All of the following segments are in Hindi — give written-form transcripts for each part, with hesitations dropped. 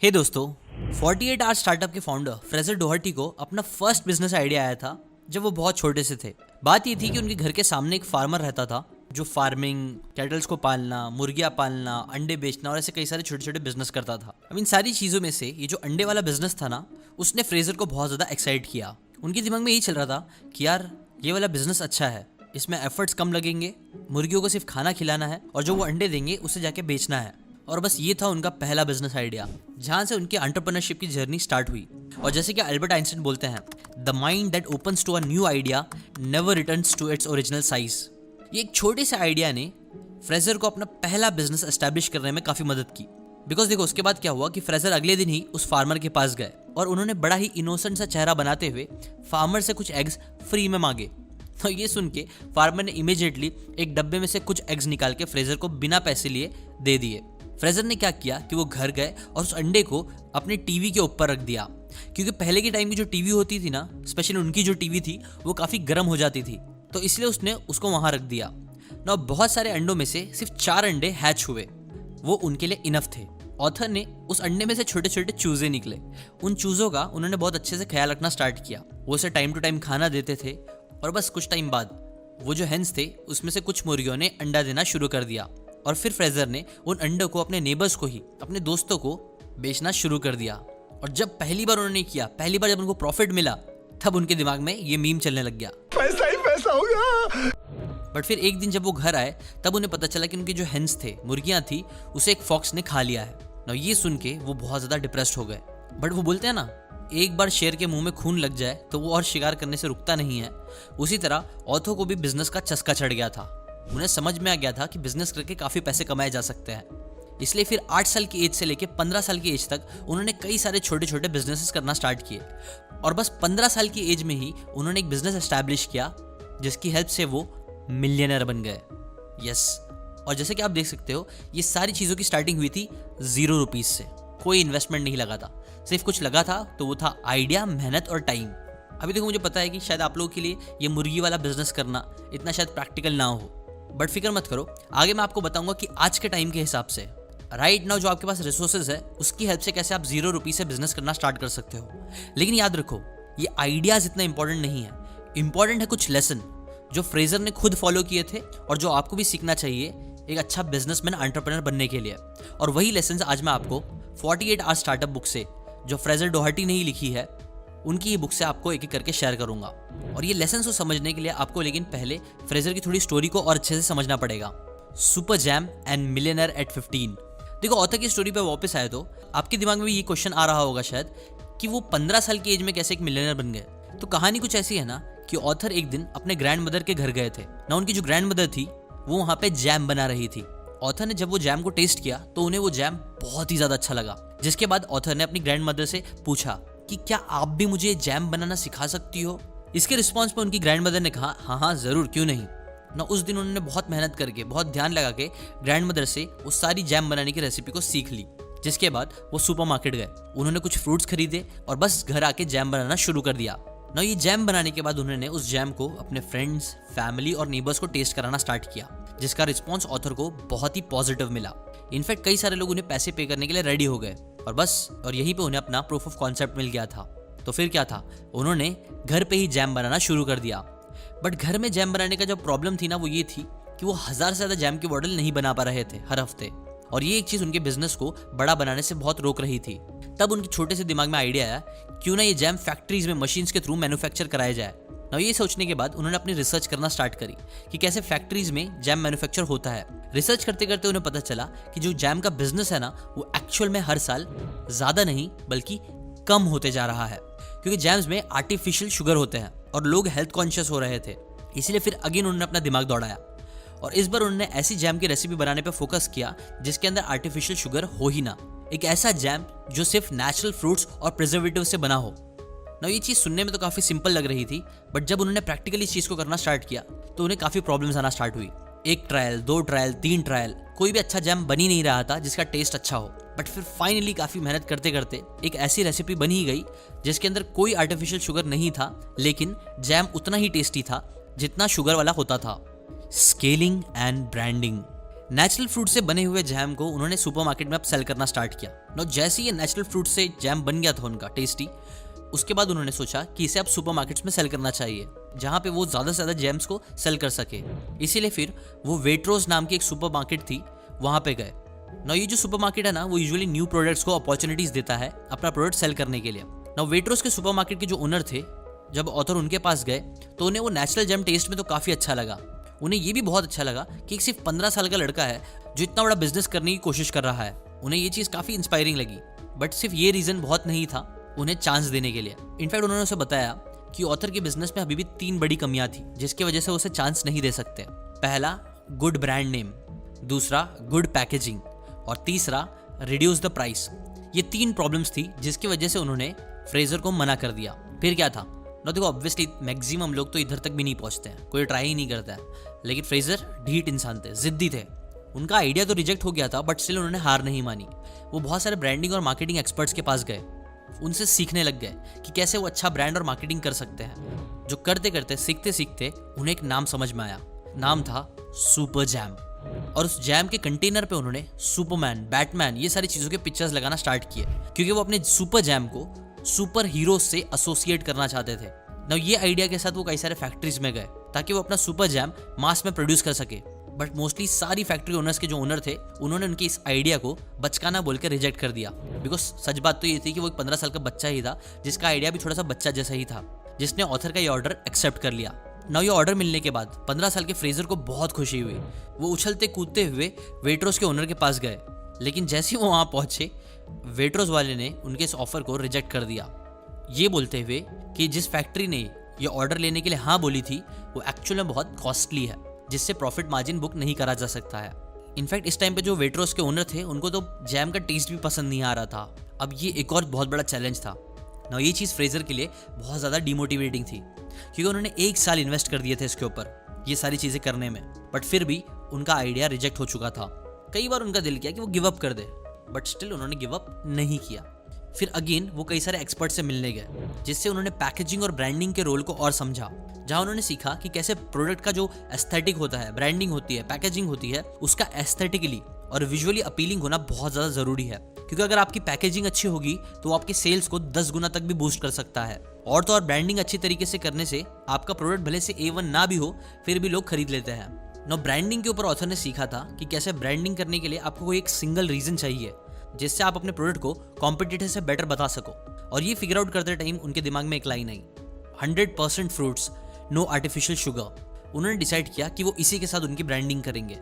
हे दोस्तों, 48 आवर स्टार्टअप के फाउंडर फ्रेजर डोहर्टी को अपना फर्स्ट बिजनेस आइडिया आया था जब वो बहुत छोटे से थे। बात ये थी कि उनके घर के सामने एक फार्मर रहता था जो फार्मिंग, कैटल्स को पालना, मुर्गियाँ पालना, अंडे बेचना और ऐसे कई सारे छोटे छोटे बिजनेस करता था। अब इन सारी चीज़ों में से ये जो अंडे वाला बिजनेस था ना, उसने फ्रेजर को बहुत ज़्यादा एक्साइट किया। उनके दिमाग में यही चल रहा था कि यार ये वाला बिजनेस अच्छा है, इसमें एफर्ट्स कम लगेंगे, मुर्गियों को सिर्फ खाना खिलाना है और जो वो अंडे देंगे उसे जाके बेचना है। और बस ये था उनका पहला बिजनेस आइडिया, जहाँ से उनकी एंटरप्रेन्योरशिप की जर्नी स्टार्ट हुई। और जैसे कि अल्बर्ट आइंस्टाइन बोलते हैं, the mind that opens to a new idea never returns to its original size. ये एक छोटे से आइडिया ने फ्रेजर को अपना पहला बिजनेस एस्टैब्लिश करने में काफ़ी मदद की। बिकॉज देखो, उसके बाद क्या हुआ कि फ्रेजर अगले दिन ही उस फार्मर के पास गए और उन्होंने बड़ा ही इनोसेंट सा चेहरा बनाते हुए फार्मर से कुछ एग्स फ्री में मांगे। तो ये सुन के फार्मर ने इमीडिएटली एक डब्बे में से कुछ एग्स निकाल के फ्रेजर को बिना पैसे लिए दे दिए। फ्रेजर ने क्या किया कि वो घर गए और उस अंडे को अपने टीवी के ऊपर रख दिया, क्योंकि पहले के टाइम की जो टीवी होती थी ना, स्पेशली उनकी जो टीवी थी वो काफ़ी गर्म हो जाती थी, तो इसलिए उसने उसको वहाँ रख दिया ना। बहुत सारे अंडों में से सिर्फ 4 अंडे हैच हुए, वो उनके लिए इनफ थे। ऑथर ने उस अंडे में से छोटे छोटे चूजे निकले। उन चूज़ों का उन्होंने बहुत अच्छे से ख्याल रखना स्टार्ट किया। वो उसे टाइम टू टाइम खाना देते थे और बस कुछ टाइम बाद वो जो हेन्स थे उसमें से कुछ मुर्गियों ने अंडा देना शुरू कर दिया। और फिर फ्रेजर ने उन अंडों को अपने नेबर्स को ही, अपने दोस्तों को बेचना शुरू कर दिया। और जब पहली बार उन्होंने किया, पहली बार जब उनको प्रॉफिट मिला, तब उनके दिमाग में ये मीम चलने लग गया, पैसा ही पैसा होगा। बट फिर एक दिन जब वो घर आए तब उन्हें पता चला कि उनके जो हेन्स थे, मुर्गियां थी, उसे एक फॉक्स ने खा लिया है ना। ये सुन के वो बहुत ज़्यादा डिप्रेस्ड हो गए। बट वो बोलते हैं ना, एक बार शेर के मुंह में खून लग जाए तो वो और शिकार करने से रुकता नहीं है। उसी तरह ऑथो को भी बिजनेस का चस्का चढ़ गया था। उन्हें समझ में आ गया था कि बिजनेस करके काफ़ी पैसे कमाए जा सकते हैं। इसलिए फिर 8 साल की एज से लेकर 15 साल की एज तक उन्होंने कई सारे छोटे छोटे बिजनेसेस करना स्टार्ट किए। और बस 15 साल की एज में ही उन्होंने एक बिजनेस एस्टैब्लिश किया जिसकी हेल्प से वो मिलियनर बन गए। यस, और जैसे कि आप देख सकते हो, ये सारी चीज़ों की स्टार्टिंग हुई थी 0 रुपीज़ से। कोई इन्वेस्टमेंट नहीं लगा था, सिर्फ कुछ लगा था तो वो था आइडिया, मेहनत और टाइम। अभी देखो, मुझे पता है कि शायद आप लोगों के लिए ये मुर्गी वाला बिजनेस करना इतना शायद प्रैक्टिकल ना हो, बट फिक्र मत करो, आगे मैं आपको बताऊंगा कि आज के टाइम के हिसाब से राइट नाउ जो आपके पास रिसोर्सेज है उसकी हेल्प से कैसे आप 0 रुपीज़ से बिजनेस करना स्टार्ट कर सकते हो। लेकिन याद रखो, ये आइडियाज़ इतना इंपॉर्टेंट नहीं है, इंपॉर्टेंट है कुछ लेसन जो फ्रेजर ने खुद फॉलो किए थे और जो आपको भी सीखना चाहिए एक अच्छा बिजनेसमैन, एंटरप्रेन्योर बनने के लिए। और वही लेसन आज मैं आपको 48 आवर स्टार्टअप बुक से, जो फ्रेजर डोहर्टी ने ही लिखी है, उनकी ये बुक से आपको एक एक करके शेयर करूंगा। और ये लेसन को समझने के लिए आपको लेकिन पहले फ्रेजर की थोड़ी स्टोरी को और अच्छे से समझना पड़ेगा। Super jam and millionaire at 15। देखो, ऑथर की स्टोरी पे वापस आए तो आपके दिमाग में भी ये क्वेश्चन आ रहा होगा शायद कि वो 15 साल की एज में कैसे एक मिलियनर बन गए। तो कहानी कुछ ऐसी है ना कि ऑथर एक दिन अपने ग्रैंड मदर के घर गए थे ना। उनकी जो ग्रैंड मदर थी वो वहाँ पे जैम बना रही थी। ऑथर ने जब वो जैम को टेस्ट किया तो उन्हें वो जैम बहुत ही ज़्यादा अच्छा लगा, जिसके बाद ऑथर ने अपनी ग्रैंड मदर से पूछा कि क्या आप भी मुझे जैम बनाना सिखा सकती हो। इसके रिस्पॉन्स पे उनकी ग्रैंड मदर ने कहा, हाँ हाँ ज़रूर, क्यों नहीं ना। उस दिन उन्होंने बहुत मेहनत करके, बहुत ध्यान लगा के ग्रैंड मदर से वो सारी जैम बनाने की रेसिपी को सीख ली। जिसके बाद वो सुपरमार्केट गए, उन्होंने कुछ फ्रूट्स खरीदे और बस घर आके जैम बनाना शुरू कर दिया ना। ये जैम बनाने के बाद उन्होंने उस जैम को अपने फ्रेंड्स, फैमिली और नेबर्स को टेस्ट कराना स्टार्ट किया, जिसका रिस्पॉन्स ऑथर को बहुत ही पॉजिटिव मिला। इनफैक्ट कई सारे लोग उन्हें पैसे पे करने के लिए रेडी हो गए और बस, और यहीं पे उन्हें अपना प्रूफ ऑफ कॉन्सेप्ट मिल गया था। तो फिर क्या था, उन्होंने घर पे ही जैम बनाना शुरू कर दिया। बट घर में जैम बनाने का जो प्रॉब्लम थी ना, वो ये थी कि वो 1000 से ज़्यादा जैम की बॉटल नहीं बना पा रहे थे हर हफ्ते, और ये एक चीज़ उनके बिजनेस को बड़ा बनाने से बहुत रोक रही थी। तब उनके छोटे से दिमाग में आइडिया आया, क्यों ना ये जैम फैक्ट्रीज में मशीन्स के थ्रू मैन्युफैक्चर कराया जाए ना। ये सोचने के बाद उन्होंने अपनी रिसर्च करना स्टार्ट करी कि कैसे फैक्ट्रीज में जैम मैन्युफैक्चर होता है। रिसर्च करते करते उन्हें पता चला कि जो जैम का बिजनेस है ना, वो एक्चुअल में हर साल ज़्यादा नहीं बल्कि कम होते जा रहा है, क्योंकि जैम्स में आर्टिफिशियल शुगर होते हैं और लोग हेल्थ कॉन्शियस हो रहे थे। इसलिए फिर अगेन उन्होंने अपना दिमाग दौड़ाया और इस बार उन्होंने ऐसी जैम की रेसिपी बनाने पर फोकस किया जिसके अंदर आर्टिफिशियल शुगर हो ही ना। एक ऐसा जैम जो सिर्फ नेचुरल फ्रूट्स और प्रिजर्वेटिव से बना हो ना। ये चीज़ सुनने में तो काफ़ी सिंपल लग रही थी, बट जब उन्होंने प्रैक्टिकली इस चीज़ को करना स्टार्ट किया तो उन्हें काफ़ी प्रॉब्लम्स आना स्टार्ट हुई। 1 ट्रायल, 2 ट्रायल, 3 ट्रायल, कोई भी अच्छा जैम बन ही नहीं रहा था जिसका टेस्ट अच्छा हो। बट फिर फाइनली काफ़ी मेहनत करते करते एक ऐसी रेसिपी बन ही गई जिसके अंदर कोई आर्टिफिशियल शुगर नहीं था, लेकिन जैम उतना ही टेस्टी था जितना शुगर वाला होता था। Scaling and branding. Natural fruit से बने हुए जैम को उन्होंने सुपरमार्केट में अब सेल करना स्टार्ट किया। नो जैसे ही ये नेचुरल फ्रूट से जैम बन गया था उनका टेस्टी, उसके बाद उन्होंने सोचा कि इसे अब सुपरमार्केट्स में सेल करना चाहिए जहां पे वो ज़्यादा से ज़्यादा जैम्स को सेल कर सके। इसीलिए फिर वो वेट्रोज नाम की एक सुपरमार्केट थी, वहां पे गए। ना ये जो सुपरमार्केट है ना, वो यूजुअली न्यू प्रोडक्ट्स को अपॉर्चुनिटीज देता है अपना प्रोडक्ट सेल करने के लिए। ना वेट्रोज के सुपरमार्केट के जो ओनर थे, जब ऑथर उनके पास गए तो उन्हें वो नेचुरल जैम टेस्ट में तो काफ़ी अच्छा लगा। उन्हें ये भी बहुत अच्छा लगा कि एक सिर्फ 15 साल का लड़का है जो इतना बड़ा बिजनेस करने की कोशिश कर रहा है। उन्हें ये चीज़ काफ़ी इंस्पायरिंग लगी, बट सिर्फ ये रीज़न बहुत नहीं था उन्हें चांस देने के लिए। इनफैक्ट उन्होंने उसे बताया कि ऑथर के बिजनेस में अभी भी 3 बड़ी कमियां थी जिसकी वजह से उसे चांस नहीं दे सकते। पहला, गुड ब्रांड नेम, दूसरा गुड पैकेजिंग, और तीसरा रिड्यूस द प्राइस। ये 3 प्रॉब्लम्स थी जिसकी वजह से उन्होंने फ्रेजर को मना कर दिया। फिर क्या था ना, देखो ऑब्वियसली मैक्सिमम लोग तो इधर तक भी नहीं पहुंचते हैं, कोई ट्राई ही नहीं करता है, लेकिन फ्रेजर ढीठ इंसान थे, जिद्दी थे। उनका आइडिया तो रिजेक्ट हो गया था, बट स्टिल उन्होंने हार नहीं मानी। वो बहुत सारे ब्रांडिंग और मार्केटिंग एक्सपर्ट्स के पास गए, उनसे सीखने लग गए कि कैसे वो अच्छा ब्रांड और मार्केटिंग कर सकते हैं। जो करते करते सीखते सीखते उन्हें एक नाम समझ में आया, नाम था सुपर जैम। और उस जैम के कंटेनर पे उन्होंने सुपरमैन, बैटमैन, ये सारी चीज़ों के पिक्चर्स लगाना स्टार्ट किए, क्योंकि वो अपने सुपर जैम को सुपर हीरो से एसोसिएट करना चाहते थे। ना ये आइडिया के साथ वो कई सारे फैक्ट्रीज में गए ताकि वो अपना सुपर जैम मास में प्रोड्यूस कर सके। बट मोस्टली सारी फैक्ट्री ओनर्स के जो ओनर थे, उन्होंने उनके इस आइडिया को बचकाना बोल के रिजेक्ट कर दिया। बिकॉज सच बात तो ये थी कि वो एक 15 साल का बच्चा ही था जिसका आइडिया भी थोड़ा सा बच्चा जैसा ही था, जिसने ऑथर का ये ऑर्डर एक्सेप्ट कर लिया। ना ये ऑर्डर मिलने के बाद 15 साल के फ्रेजर को बहुत खुशी हुई। वो उछलते कूदते हुए वेट्रोस के ओनर के पास गए, लेकिन जैसे ही वो वहाँ पहुंचे, वेट्रोस वाले ने उनके इस ऑफर को रिजेक्ट कर दिया, ये बोलते हुए कि जिस फैक्ट्री ने ये ऑर्डर लेने के लिए हाँ बोली थी वो एक्चुअल में बहुत कॉस्टली है, जिससे प्रॉफिट मार्जिन बुक नहीं करा जा सकता है। इनफैक्ट इस टाइम पे जो वेट्रोस के ओनर थे उनको तो जैम का टेस्ट भी पसंद नहीं आ रहा था। अब ये एक और बहुत बड़ा चैलेंज था ना, ये चीज़ फ्रेजर के लिए बहुत ज़्यादा डिमोटिवेटिंग थी, क्योंकि उन्होंने 1 साल इन्वेस्ट कर दिए थे इसके ऊपर ये सारी चीज़ें करने में, बट फिर भी उनका आइडिया रिजेक्ट हो चुका था। कई बार उनका दिल किया कि वो गिव अप कर दे, बट स्टिल उन्होंने गिव अप नहीं किया। फिर अगेन वो कई सारे एक्सपर्ट से मिलने गए, जिससे उन्होंने पैकेजिंग और ब्रांडिंग के रोल को और समझा, जहां उन्होंने सीखा कि कैसे प्रोडक्ट का जो एस्थेटिक होता है, ब्रांडिंग होती है, पैकेजिंग होती है, उसका एस्थेटिकली और विजुअली अपीलिंग होना बहुत ज़्यादा ज़रूरी है। क्योंकि अगर आपकी पैकेजिंग अच्छी होगी तो आपके सेल्स को 10 गुना तक भी बूस्ट कर सकता है। और तो और ब्रांडिंग अच्छी तरीके से करने से आपका प्रोडक्ट भले से A1 ना भी हो, फिर भी लोग खरीद लेते हैं। नो ब्रांडिंग के ऊपर ऑथर ने सीखा था कि कैसे ब्रांडिंग करने के लिए आपको कोई एक सिंगल रीज़न चाहिए जिससे आप अपने प्रोडक्ट को कॉम्पिटिटर से बेटर बता सको। और ये फिगर आउट करते टाइम उनके दिमाग में एक लाइन आई, 100% फ्रूट्स, नो आर्टिफिशियल शुगर। उन्होंने डिसाइड किया कि वो इसी के साथ उनकी ब्रांडिंग करेंगे,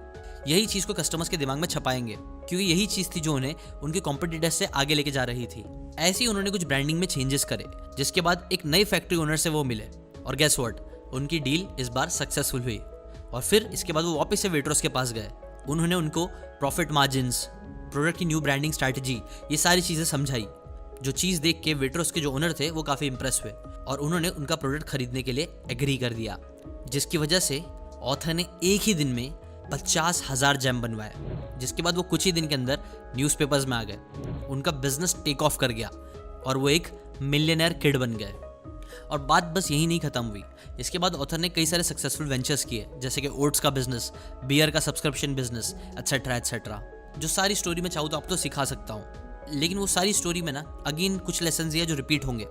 यही चीज़ को कस्टमर्स के दिमाग में छपाएंगे, क्योंकि यही चीज़ थी जो उन्हें उनके कॉम्पिटिटर्स से आगे लेके जा रही थी। ऐसे ही उन्होंने कुछ ब्रांडिंग में चेंजेस करे, जिसके बाद एक नई फैक्ट्री ओनर से वो मिले, और गेस व्हाट, उनकी डील इस बार सक्सेसफुल हुई। और फिर इसके बाद वो वापस से वेट्रोस के पास गए, उन्होंने उनको प्रॉफिट मार्जिन्स, प्रोडक्ट की न्यू ब्रांडिंग स्ट्रैटेजी, ये सारी चीज़ें समझाई, जो चीज़ देख के वेट्रोस के जो ओनर थे वो काफ़ी इंप्रेस हुए और उन्होंने उनका प्रोडक्ट खरीदने के लिए एग्री कर दिया, जिसकी वजह से ऑथर ने एक ही दिन में 50,000 जैम बनवाए, जिसके बाद वो कुछ ही दिन के अंदर न्यूज़पेपर्स में आ गए। उनका बिजनेस टेक ऑफ कर गया और वो एक मिलियनेयर किड बन गए। और बात बस यही नहीं खत्म हुई, इसके बाद ऑथर ने कई सारे सक्सेसफुल वेंचर्स किए, जैसे कि ओट्स का बिजनेस, बियर का सब्सक्रिप्शन बिजनेस, एटसेट्रा एटसेट्रा। जो सारी स्टोरी में चाहूँ तो आपको सिखा सकता हूँ, लेकिन वो सारी स्टोरी में ना अगेन कुछ लेसन्स ये जो रिपीट होंगे,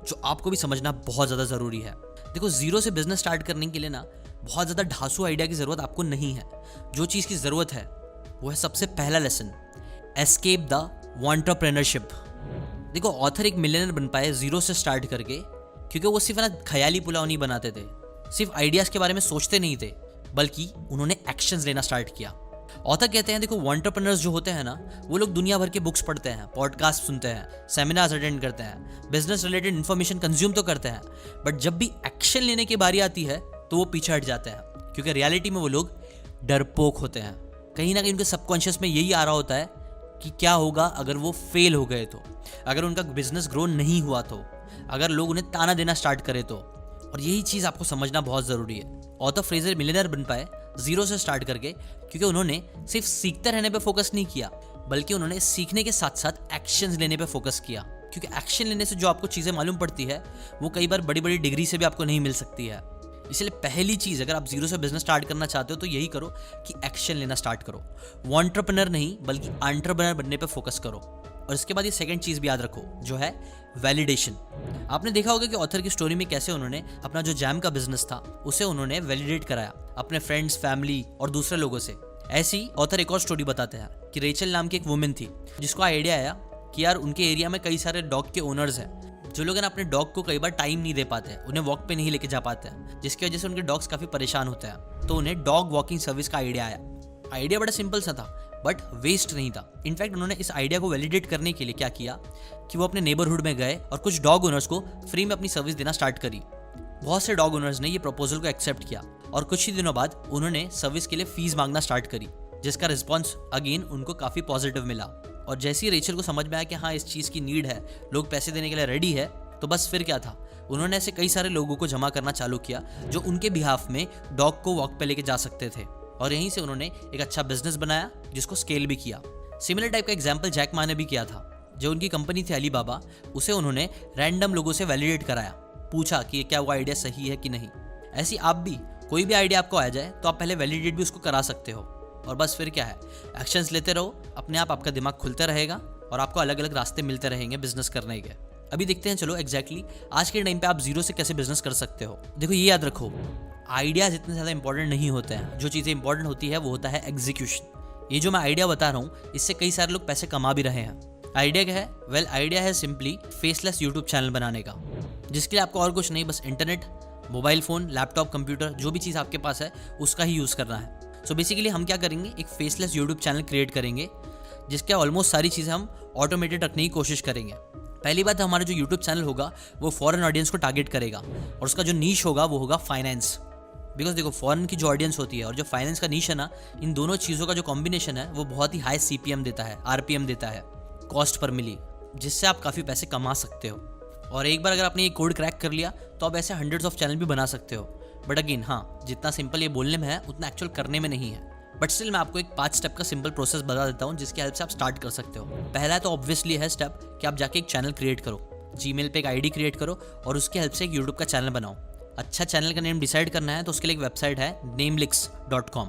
जो आपको भी समझना बहुत ज़्यादा ज़रूरी है। देखो, जीरो से बिजनेस स्टार्ट करने के लिए ना बहुत ज़्यादा ढांसू आइडिया की ज़रूरत आपको नहीं है। जो चीज़ की ज़रूरत है वो है सबसे पहला लेसन, एस्केप द एंटरप्रेन्योरशिप। देखो, ऑथर एक मिलियनर बन पाए जीरो से स्टार्ट करके, क्योंकि वो सिर्फ ना ख्याली पुलाव नहीं बनाते थे, सिर्फ आइडियाज़ के बारे में सोचते नहीं थे, बल्कि उन्होंने एक्शंस लेना स्टार्ट किया। ऑथर कहते हैं, देखो एंटरप्रेन्योर्स जो होते हैं ना, वो लोग दुनिया भर के बुक्स पढ़ते हैं, पॉडकास्ट सुनते हैं, सेमिनार्स अटेंड करते हैं, बिजनेस रिलेटेड इन्फॉर्मेशन कंज्यूम तो करते हैं, बट जब भी एक्शन लेने की बारी आती है तो वो पीछे हट जाते हैं, क्योंकि रियलिटी में वो लोग डरपोक होते हैं। कहीं ना कहीं उनके सबकॉन्शियस में यही आ रहा होता है कि क्या होगा अगर वो फेल हो गए तो, अगर उनका बिजनेस ग्रो नहीं हुआ तो, अगर लोग उन्हें ताना देना स्टार्ट करें तो। और यही चीज़ आपको समझना बहुत ज़रूरी है। ऑथर फ्रेजर मिलियनर बन पाए जीरो से स्टार्ट करके, क्योंकि उन्होंने सिर्फ सीखते रहने पे फोकस नहीं किया, बल्कि उन्होंने सीखने के साथ साथ एक्शंस लेने पे फोकस किया। क्योंकि एक्शन लेने से जो आपको चीज़ें मालूम पड़ती है वो कई बार बड़ी बड़ी डिग्री से भी आपको नहीं मिल सकती है। इसलिए पहली चीज़, अगर आप जीरो से बिजनेस स्टार्ट करना चाहते हो तो यही करो कि एक्शन लेना स्टार्ट करो। वो एंटरप्रेन्योर नहीं बल्कि एंटरप्रेन्योर बनने पे फोकस करो। और इसके बाद ये सेकंड चीज़ भी याद रखो, जो है वैलिडेशन। आपने देखा होगा कि ऑथर की स्टोरी में कैसे उन्होंने अपना जो जैम का बिजनेस था उसे उन्होंने वैलिडेट कराया अपने फ्रेंड्स, फैमिली और दूसरे लोगों से। ऐसी ऑथर एक और स्टोरी बताते हैं कि रेचल नाम की एक वुमेन थी जिसको आइडिया आया कि यार उनके एरिया में कई सारे डॉग के ओनर्स हैं जो लोग अपने डॉग को कई बार टाइम नहीं दे पाते, उन्हें वॉक पे नहीं लेके जा पाते हैं, जिसकी वजह से उनके डॉग्स काफ़ी परेशान होते हैं। तो उन्हें डॉग वॉकिंग सर्विस का आइडिया आया। आइडिया बड़ा सिंपल सा था बट वेस्ट नहीं था। इनफैक्ट उन्होंने इस आइडिया को वैलिडेट करने के लिए क्या किया कि वो अपने नेबरहुड में गए और कुछ डॉग ओनर्स को फ्री में अपनी सर्विस देना स्टार्ट करी। बहुत से डॉग ओनर्स ने ये प्रपोजल को एक्सेप्ट किया और कुछ ही दिनों बाद उन्होंने सर्विस के लिए फीस मांगना स्टार्ट करी, जिसका रिस्पॉन्स अगेन उनको काफ़ी पॉजिटिव मिला। और जैसे ही रेचल को समझ में आया कि हाँ इस चीज़ की नीड है, लोग पैसे देने के लिए रेडी है, तो बस फिर क्या था, उन्होंने ऐसे कई सारे लोगों को जमा करना चालू किया जो उनके बिहाफ में डॉग को वॉक पे लेके जा सकते थे। और यहीं से उन्होंने एक अच्छा बिजनेस बनाया जिसको स्केल भी किया। सिमिलर टाइप का एग्जाम्पल जैक मा ने भी किया था। जो उनकी कंपनी थी अलीबाबा, उसे उन्होंने रैंडम लोगों से वैलिडेट कराया, पूछा कि क्या वो आइडिया सही है कि नहीं। ऐसी आप भी कोई भी आइडिया आपको आ जाए तो आप पहले वैलिडेट भी उसको करा सकते हो। और बस फिर क्या है, एक्शंस लेते रहो, अपने आप आपका दिमाग खुलता रहेगा और आपको अलग अलग रास्ते मिलते रहेंगे बिजनेस करने के। अभी देखते हैं चलो एग्जैक्टली आज के टाइम पे आप जीरो से कैसे बिजनेस कर सकते हो। देखो ये याद रखो, आइडियाज इतने ज़्यादा इंपॉर्टेंट नहीं होते हैं, जो चीज़ें इंपॉर्टेंट होती है वो होता है एग्जीक्यूशन। ये जो मैं आइडिया बता रहा हूँ इससे कई सारे लोग पैसे कमा भी रहे हैं। आइडिया क्या है? वेल आइडिया है सिंपली फेसलेस यूट्यूब चैनल बनाने का, जिसके लिए आपको और कुछ नहीं, बस internet, mobile phone, laptop, computer, जो भी चीज़ आपके पास है उसका ही यूज़ करना है। सो बेसिकली हम क्या करेंगे, एक फेसलेस यूट्यूब चैनल क्रिएट करेंगे जिसके ऑलमोस्ट सारी चीज़ें हम ऑटोमेटेड रखने की कोशिश करेंगे। पहली बात, हमारा जो यूट्यूब चैनल होगा वो फॉरेन ऑडियंस को टारगेट करेगा और उसका जो नीश होगा वो होगा फाइनेंस। बिकॉज देखो फॉरेन की जो ऑडियंस होती है और जो फाइनेंस का नीश है ना, इन दोनों चीज़ों का जो कॉम्बिनेशन है वो बहुत ही हाई CPM देता है, RPM देता है, कॉस्ट पर मिली, जिससे आप काफ़ी पैसे कमा सकते हो। और एक बार अगर आपने ये कोड क्रैक कर लिया तो आप ऐसे हंड्रेड्स ऑफ चैनल भी बना सकते हो। बट अगेन हाँ, जितना सिंपल ये बोलने में है उतना एक्चुअल करने में नहीं है। बट स्टिल मैं आपको एक 5 स्टेप का सिंपल प्रोसेस बता देता हूँ जिसकी हेल्प से आप स्टार्ट कर सकते हो। पहला तो ऑब्वियसली है स्टेप कि आप जाके एक चैनल क्रिएट करो, जीमेल पे एक आईडी क्रिएट करो और उसकी हेल्प से एक यूट्यूब का चैनल बनाओ। अच्छा चैनल का नेम डिसाइड करना है तो उसके लिए एक वेबसाइट है namelix.com,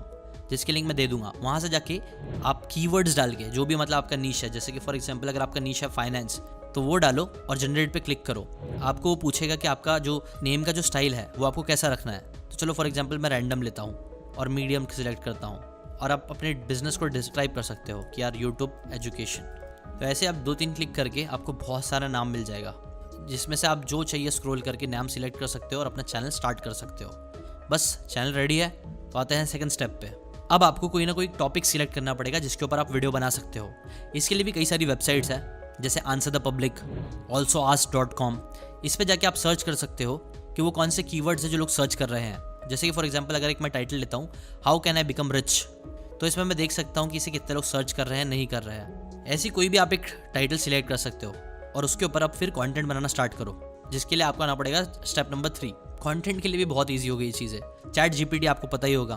जिसकी लिंक मैं दे दूंगा। वहाँ से जाके आप कीवर्ड्स डाल के, जो भी मतलब आपका नीश है, जैसे कि फॉर एग्जांपल अगर आपका नीश है फाइनेंस तो वो डालो और जनरेट पे क्लिक करो। आपको वो पूछेगा कि आपका जो नेम का जो स्टाइल है वो आपको कैसा रखना है। तो चलो फॉर एग्जांपल मैं रैंडम लेता हूँ और मीडियम सिलेक्ट करता हूँ और आप अपने बिजनेस को डिस्क्राइब कर सकते हो कि यार यूट्यूब एजुकेशन। तो ऐसे आप 2-3 क्लिक करके आपको बहुत सारा नाम मिल जाएगा, जिसमें से आप जो चाहिए स्क्रॉल करके नाम सिलेक्ट कर सकते हो और अपना चैनल स्टार्ट कर सकते हो। बस चैनल रेडी है तो आते हैं सेकंड स्टेप पे। अब आपको कोई ना कोई टॉपिक सिलेक्ट करना पड़ेगा जिसके ऊपर आप वीडियो बना सकते हो। इसके लिए भी कई सारी वेबसाइट्स हैं, जैसे answer the public, also ask.com। इस पे जाके आप सर्च कर सकते हो कि वो कौन से कीवर्ड्स हैं जो लोग सर्च कर रहे हैं। जैसे कि फॉर एग्जांपल अगर एक मैं टाइटल लेता हूँ, how can I become rich, तो इसमें मैं देख सकता हूँ कि इसे कितने लोग सर्च कर रहे हैं, नहीं कर रहे हैं। ऐसी कोई भी आप एक टाइटल सिलेक्ट कर सकते हो और उसके ऊपर आप फिर कंटेंट बनाना स्टार्ट करो, जिसके लिए आपको आना पड़ेगा स्टेप नंबर 3। कंटेंट के लिए भी बहुत ईजी हो गई ये चीज़ें। ChatGPT आपको पता ही होगा,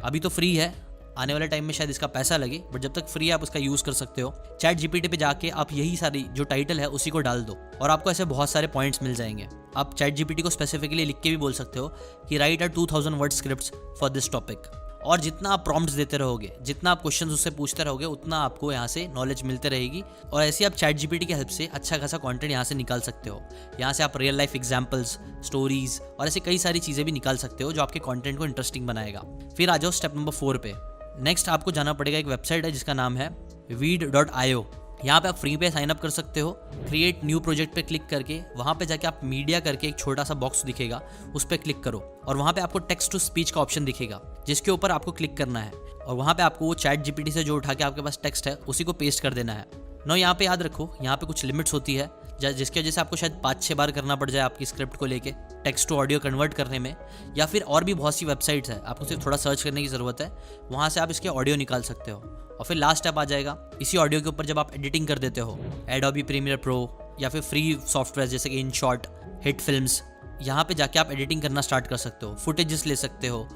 अभी तो फ्री है, आने वाले टाइम में शायद इसका पैसा लगे, बट जब तक फ्री है आप उसका यूज़ कर सकते हो। ChatGPT पे जाके आप यही सारी जो टाइटल है उसी को डाल दो और आपको ऐसे बहुत सारे पॉइंट्स मिल जाएंगे। आप ChatGPT को स्पेसिफिकली लिख के भी बोल सकते हो कि right 2000 word scripts for this topic. और जितना आप प्रॉम्प्ट्स देते रहोगे, जितना आप क्वेश्चंस उससे पूछते रहोगे, उतना आपको यहाँ से नॉलेज मिलते रहेगी। और ऐसे आप ChatGPT की हेल्प से अच्छा खासा कंटेंट यहाँ से निकाल सकते हो। यहाँ से आप रियल लाइफ एग्जांपल्स, स्टोरीज और ऐसे कई सारी चीज़ें भी निकाल सकते हो जो आपके कंटेंट को इंटरेस्टिंग बनाएगा। फिर आ जाओ स्टेप नंबर 4 पे। नेक्स्ट आपको जाना पड़ेगा, एक वेबसाइट है जिसका नाम है weed.io। यहाँ पे आप फ्री पे साइन अप कर सकते हो। क्रिएट न्यू प्रोजेक्ट पे क्लिक करके वहाँ पे जाके आप मीडिया करके एक छोटा सा बॉक्स दिखेगा, उस पर क्लिक करो और वहाँ पे आपको टेक्स्ट टू स्पीच का ऑप्शन दिखेगा, जिसके ऊपर आपको क्लिक करना है और वहाँ पे आपको वो ChatGPT से जो उठा के आपके पास टेक्स्ट है उसी को पेस्ट कर देना है। नो यहाँ पे याद रखो, यहाँ पे कुछ लिमिट्स होती है जिसकी वजह से आपको शायद 5-6 बार करना पड़ जाए आपकी स्क्रिप्ट को लेके टेक्स्ट टू ऑडियो कन्वर्ट करने में, या फिर और भी बहुत सी वेबसाइट्स है, आपको सिर्फ थोड़ा सर्च करने की ज़रूरत है, वहाँ से आप इसके ऑडियो निकाल सकते हो। और फिर लास्ट स्टेप आ जाएगा, इसी ऑडियो के ऊपर जब आप एडिटिंग कर देते हो, एडोबी प्रीमियर प्रो या फिर फ्री सॉफ्टवेयर जैसे कि InShot, हिट फिल्म्स, यहाँ पे जाके आप एडिटिंग करना स्टार्ट कर सकते हो। फुटेजेस ले सकते हो,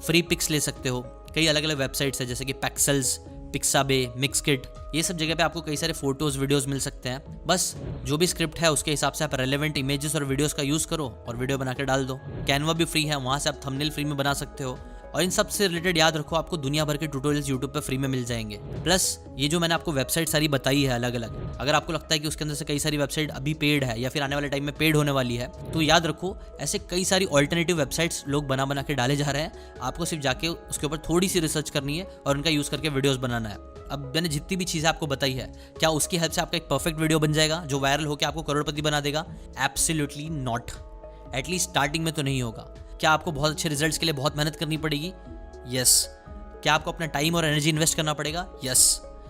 फ्री पिक्स ले सकते हो। कई अलग अलग वेबसाइट्स है जैसे कि Pexels, पिक्साबे, मिक्सकिट, ये सब जगह पे आपको कई सारे फोटोज वीडियोस मिल सकते हैं। बस जो भी स्क्रिप्ट है उसके हिसाब से आप रेलेवेंट इमेजेस और वीडियोस का यूज करो और वीडियो बना के डाल दो। कैनवा भी फ्री है, वहां से आप थंबनेल फ्री में बना सकते हो। और इन सब से रिलेटेड याद रखो, आपको दुनिया भर के ट्यूटोरियल्स यूट्यूब पे फ्री में मिल जाएंगे। प्लस ये जो मैंने आपको वेबसाइट सारी बताई है अलग अलग, अगर आपको लगता है कि उसके अंदर से कई सारी वेबसाइट अभी पेड है या फिर आने वाले टाइम में पेड होने वाली है, तो याद रखो ऐसे कई सारी ऑल्टरनेटिव वेबसाइट्स लोग बना के डाले जा रहे हैं। आपको सिर्फ जाके उसके ऊपर थोड़ी सी रिसर्च करनी है और उनका यूज करके वीडियोस बनाना है। अब मैंने जितनी भी चीजें आपको बताई है, क्या उसकी हेल्प से आपका एक परफेक्ट वीडियो बन जाएगा जो वायरल होकर आपको करोड़पति बना देगा? Absolutely not. एटलीस्ट स्टार्टिंग में तो नहीं होगा। क्या आपको बहुत अच्छे रिजल्ट्स के लिए बहुत मेहनत करनी पड़ेगी? यस। क्या आपको अपना टाइम और एनर्जी इन्वेस्ट करना पड़ेगा? यस।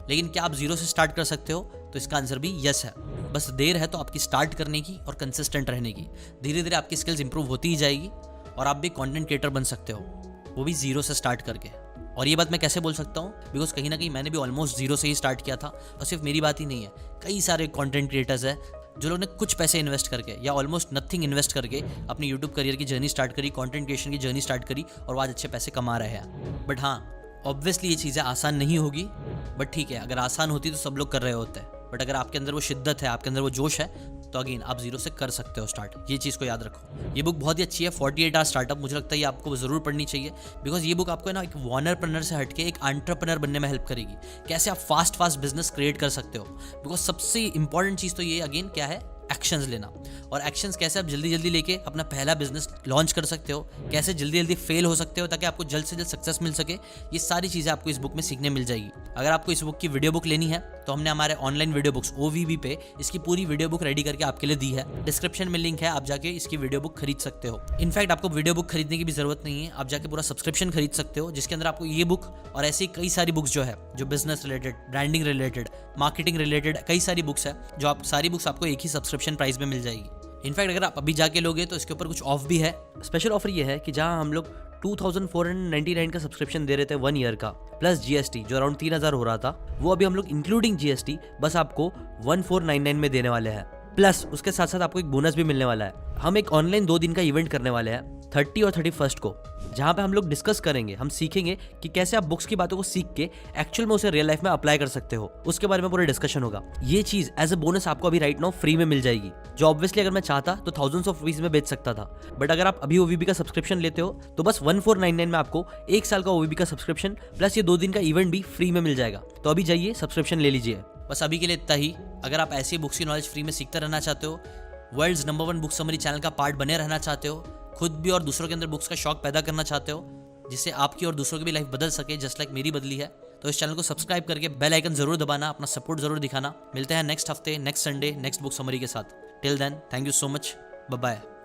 लेकिन क्या आप जीरो से स्टार्ट कर सकते हो? तो इसका आंसर भी यस है। बस देर है तो आपकी स्टार्ट करने की और कंसिस्टेंट रहने की। धीरे धीरे आपकी स्किल्स इंप्रूव होती ही जाएगी और आप भी कंटेंट क्रिएटर बन सकते हो, वो भी जीरो से स्टार्ट करके। और ये बात मैं कैसे बोल सकता हूँ? बिकॉज कहीं ना कहीं मैंने भी ऑलमोस्ट जीरो से ही स्टार्ट किया था। और सिर्फ मेरी बात ही नहीं है, कई सारे कंटेंट क्रिएटर्स हैं जो लोग ने कुछ पैसे इन्वेस्ट करके या ऑलमोस्ट नथिंग इन्वेस्ट करके अपनी यूट्यूब करियर की जर्नी स्टार्ट करी, कंटेंट क्रिएशन की जर्नी स्टार्ट करी और वो आज अच्छे पैसे कमा रहे हैं। बट हाँ, ऑब्वियसली ये चीज़ें आसान नहीं होगी, बट ठीक है, अगर आसान होती तो सब लोग कर रहे होते हैं। बट अगर आपके अंदर वो शिद्दत है, आपके अंदर वो जोश है, तो अगेन आप जीरो से कर सकते हो स्टार्ट। ये चीज़ को याद रखो। ये बुक बहुत ही अच्छी है, 48 आवर स्टार्टअप। मुझे लगता है ये आपको ज़रूर पढ़नी चाहिए, बिकॉज ये बुक आपको ना एक वॉनरप्रनर से हटके एक एंटरप्रेन्योर बनने में हेल्प करेगी। कैसे आप फास्ट बिजनेस क्रिएट कर सकते हो। बिकॉज सबसे इंपॉर्टेंट चीज़ तो ये अगेन क्या है, एक्शंस लेना। और एक्शंस कैसे आप जल्दी जल्दी लेके अपना पहला बिजनेस लॉन्च कर सकते हो, कैसे जल्दी जल्दी फेल हो सकते हो ताकि आपको जल्द से जल्द सक्सेस मिल सके। ये सारी चीज़ें आपको इस बुक में सीखने मिल जाएगी। अगर आपको इस बुक की वीडियो बुक लेनी है तो हमने हमारे ऑनलाइन वीडियो बुक्स OVB पे इसकी पूरी वीडियो बुक रेडी करके आपके लिए दी है। डिस्क्रिप्शन में लिंक है, आप जाके इसकी वीडियो बुक खरीद सकते हो। इनफैक्ट आपको वीडियो बुक खरीदने की भी जरूरत नहीं है, आप जाके पूरा सब्सक्रिप्शन खरीद सकते हो, जिसके अंदर आपको ये बुक और ऐसी कई सारी बुक्स जो है, जो business related, branding related, marketing related कई सारी बुक्स है, जो आप सारी बुक्स आपको एक ही सब्सक्रिप्शन प्राइस में मिल जाएगी। इनफैक्ट अगर आप अभी जाके लोगे तो इसके ऊपर कुछ ऑफ भी है। स्पेशल ऑफर ये है कि जहां हम लोग 2499 का सब्सक्रिप्शन दे रहे थे 1 ईयर का प्लस GST जो अराउंड 3000 हो रहा था, वो अभी हम लोग इंक्लूडिंग GST बस आपको 1499 में देने वाले हैं। प्लस उसके साथ साथ आपको एक बोनस भी मिलने वाला है। हम एक ऑनलाइन 2 दिन का इवेंट करने वाले हैं 30 और 31 को, जहां पे हम लोग डिस्कस करेंगे, हम सीखेंगे कि कैसे आप बुक्स की बातों को सीख के एक्चुअल में उसे रियल लाइफ में अप्लाई कर सकते हो। उसके बारे में पूरा डिस्कशन होगा। ये चीज एज अ बोनस आपको अभी राइट नाउ फ्री में मिल जाएगी, जो ऑब्वियसली अगर मैं चाहता तो थाउजेंड्स ऑफ रुपीज में बेच सकता था। बट अगर आप अभी OVB का सब्सक्रिप्शन लेते हो तो बस 1499 में आपको 1 साल का OVB का सब्सक्रिप्शन प्लस ये 2 दिन का इवेंट भी फ्री में मिल जाएगा। तो अभी जाइए सब्सक्रिप्शन ले लीजिए। बस अभी के लिए इतना ही। अगर आप ऐसी बुक्स की नॉलेज फ्री में सीखते रहना चाहते हो, world's number 1 book summary channel का पार्ट बने रहना चाहते हो, खुद भी और दूसरों के अंदर बुक्स का शौक पैदा करना चाहते हो, जिससे आपकी और दूसरों की भी लाइफ बदल सके जस्ट लाइक मेरी बदली है, तो इस चैनल को सब्सक्राइब करके बेल आइकन जरूर दबाना, अपना सपोर्ट जरूर दिखाना। मिलते हैं नेक्स्ट हफ्ते, next Sunday, next book summary के साथ। Till then, thank you so much, bye bye.